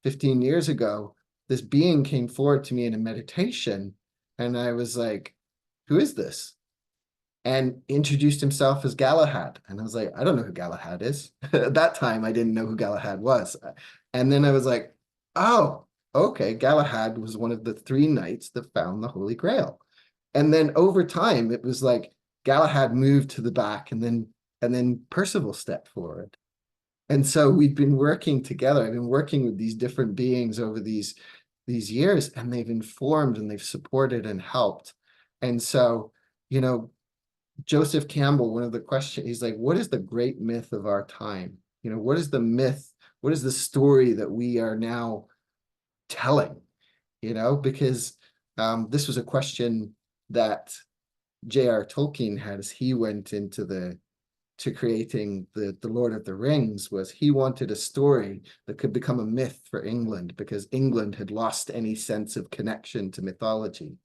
15 years ago, this being came forward to me in a meditation, and I was like, who is this? And introduced himself as Galahad. And I was like, I don't know who Galahad is. At that time, I didn't know who Galahad was. And then I was like, oh, okay, Galahad was one of the 3 knights that found the Holy Grail. And then over time, it was like Galahad moved to the back, and then Percival stepped forward. And so we've been working together. I've been working with these different beings over these years, and they've informed and they've supported and helped. And so, Joseph Campbell, one of the questions, he's like, what is the great myth of our time? What is the myth? What is the story that we are now telling? Because this was a question that J.R. Tolkien had as he went into creating the Lord of the Rings. Was he wanted a story that could become a myth for England, because England had lost any sense of connection to mythology.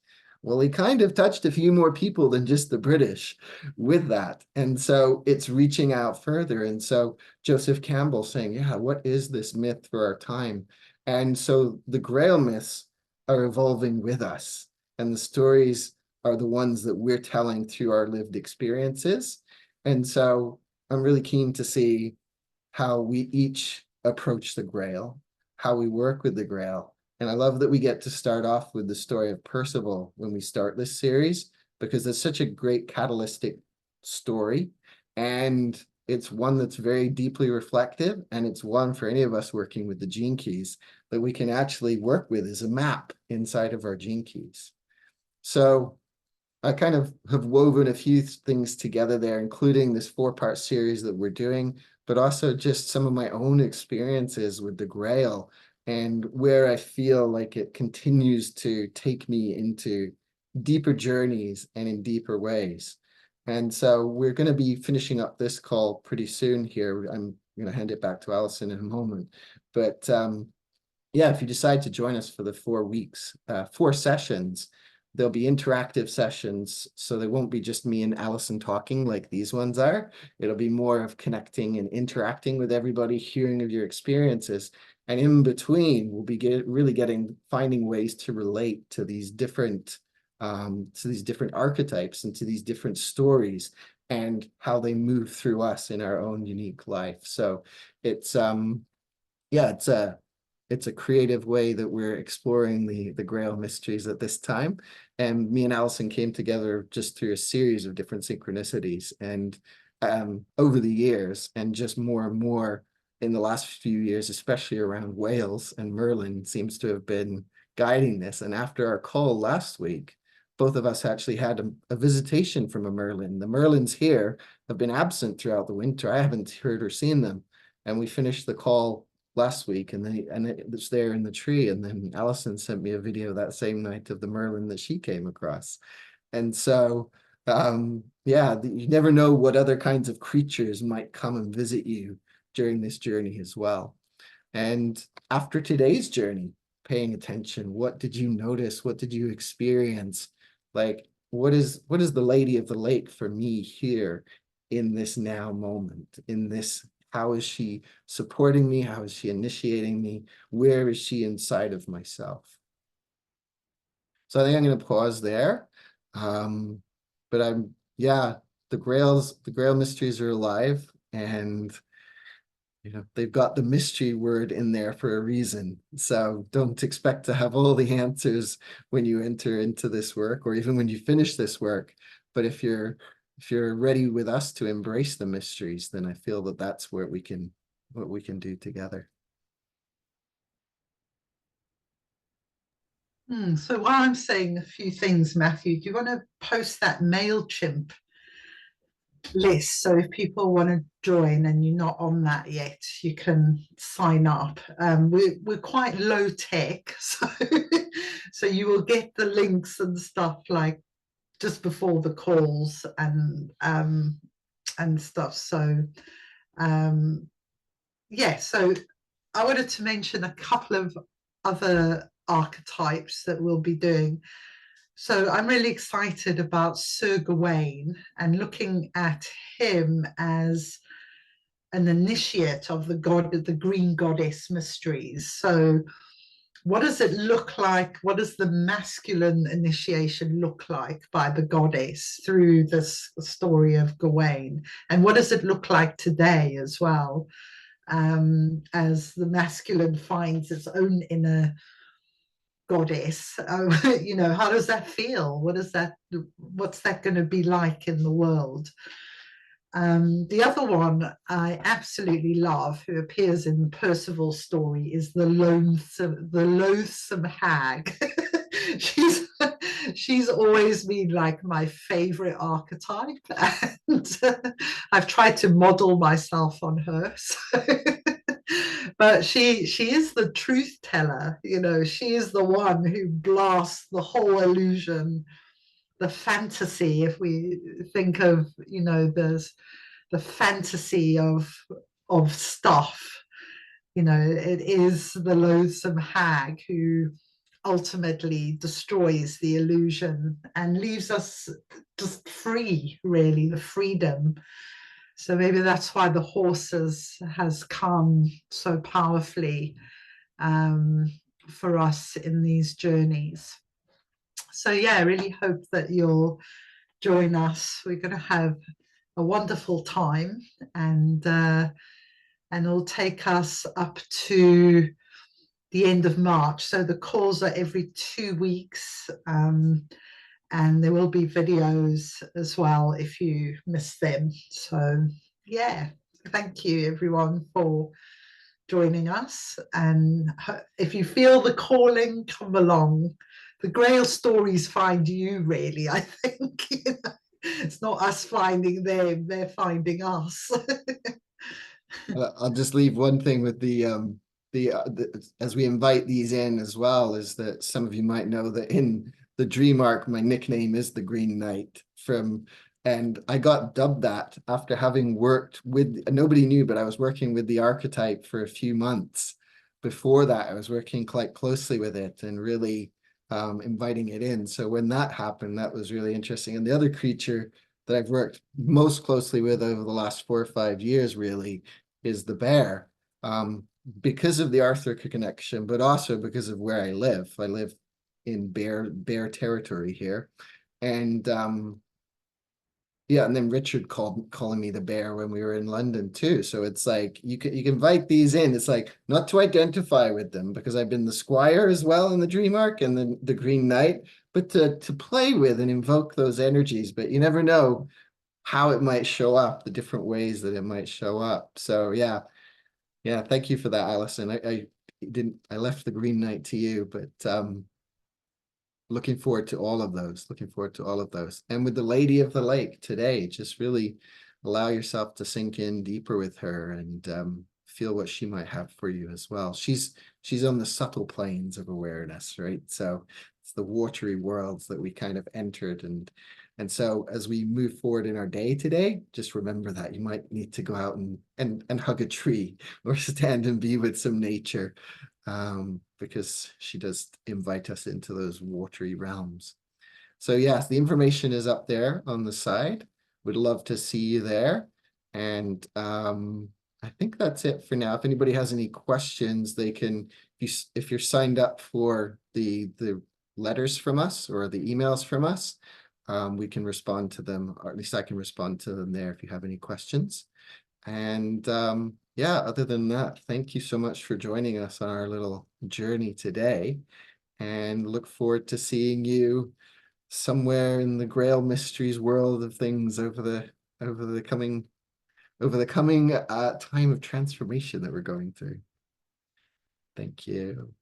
Well, he kind of touched a few more people than just the British with that. And so it's reaching out further. And so Joseph Campbell saying, yeah, what is this myth for our time? And so the Grail myths are evolving with us, and the stories are the ones that we're telling through our lived experiences. And so I'm really keen to see how we each approach the Grail, how we work with the Grail. And I love that we get to start off with the story of Percival when we start this series, because it's such a great catalytic story. And it's one that's very deeply reflective, and it's one for any of us working with the gene keys that we can actually work with as a map inside of our gene keys. So I kind of have woven a few things together there, including this 4-part series that we're doing, but also just some of my own experiences with the Grail, and where I feel like it continues to take me into deeper journeys and in deeper ways. And so we're going to be finishing up this call pretty soon here. I'm going to hand it back to Alison in a moment. But yeah, if you decide to join us for the 4 weeks, 4 sessions, there'll be interactive sessions. So they won't be just me and Alison talking like these ones are. It'll be more of connecting and interacting with everybody, hearing of your experiences. And in between, we'll be finding ways to relate to these different archetypes and to these different stories, and how they move through us in our own unique life. So it's it's a creative way that we're exploring the Grail mysteries at this time. And me and Alison came together just through a series of different synchronicities, and over the years, and just more and more in the last few years, especially around Wales and Merlin, seems to have been guiding this. And after our call last week, both of us actually had a visitation from a Merlin. The Merlins here have been absent throughout the winter. I haven't heard or seen them. And we finished the call last week, and it was there in the tree. And then Alison sent me a video that same night of the Merlin that she came across. And so, yeah, you never know what other kinds of creatures might come and visit you during this journey as well. And after today's journey, paying attention, what did you notice? What did you experience? Like, what is the Lady of the Lake for me here in this now moment, in this? How is she supporting me? How is she initiating me? Where is she inside of myself? So I think I'm going to pause there. But the Grail mysteries are alive, and they've got the mystery word in there for a reason. So don't expect to have all the answers when you enter into this work, or even when you finish this work. But if you're ready with us to embrace the mysteries, then I feel that that's what we can do together. So while I'm saying a few things, Matthew, do you want to post that MailChimp list? So if people want to join and you're not on that yet, you can sign up. We're quite low tech, so so you will get the links and stuff like just before the calls and stuff. So yeah, so I wanted to mention a couple of other archetypes that we'll be doing. So I'm really excited about Sir Gawain and looking at him as an initiate of the Green Goddess mysteries. So what does it look like? What does the masculine initiation look like by the goddess through this story of Gawain? And what does it look like today as well, as the masculine finds its own inner goddess? How does that feel? What's that going to be like in the world? The other one I absolutely love, who appears in the Percival story, is the loathsome hag. she's always been like my favorite archetype, and I've tried to model myself on her. So. But she is the truth teller. She is the one who blasts the whole illusion, the fantasy. If we think of, there's the fantasy of stuff, it is the loathsome hag who ultimately destroys the illusion and leaves us just free, really, the freedom. So maybe that's why the horses has come so powerfully for us in these journeys. So yeah, I really hope that you'll join us. We're going to have a wonderful time, and it'll take us up to the end of March. So the calls are every 2 weeks, and there will be videos as well if you miss them. So yeah, thank you everyone for joining us. And if you feel the calling, come along. The Grail stories find you, really, I think. It's not us finding them, they're finding us. I'll just leave one thing with as we invite these in as well, is that some of you might know that in the dream arc, my nickname is the Green Knight and I got dubbed that after having worked with, nobody knew, but I was working with the archetype for a few months. Before that, I was working quite closely with it and really inviting it in. So when that happened, that was really interesting. And the other creature that I've worked most closely with over the last 4 or 5 years really is the bear, because of the Arthuric connection, but also because of where I live. I live in bear territory here, and yeah, and then Richard calling me the bear when we were in London too. So it's like you can invite these in. It's like not to identify with them because I've been the squire as well in the dream arc and then the Green Knight, but to play with and invoke those energies. But you never know how it might show up, the different ways that it might show up. So yeah, thank you for that, Alison. I left the Green Knight to you, but looking forward to all of those. And with the Lady of the Lake today, just really allow yourself to sink in deeper with her and feel what she might have for you as well. She's on the subtle planes of awareness, right? So it's the watery worlds that we kind of entered, and so as we move forward in our day today, just remember that you might need to go out and hug a tree or stand and be with some nature, because she does invite us into those watery realms. So yes, the information is up there on the side. Would love to see you there. And I think that's it for now. If anybody has any questions, they can, if you're signed up for the letters from us or the emails from us, we can respond to them, or at least I can respond to them there if you have any questions. And yeah, other than that, thank you so much for joining us on our little journey today, and look forward to seeing you somewhere in the Grail Mysteries world of things over the coming time of transformation that we're going through. Thank you.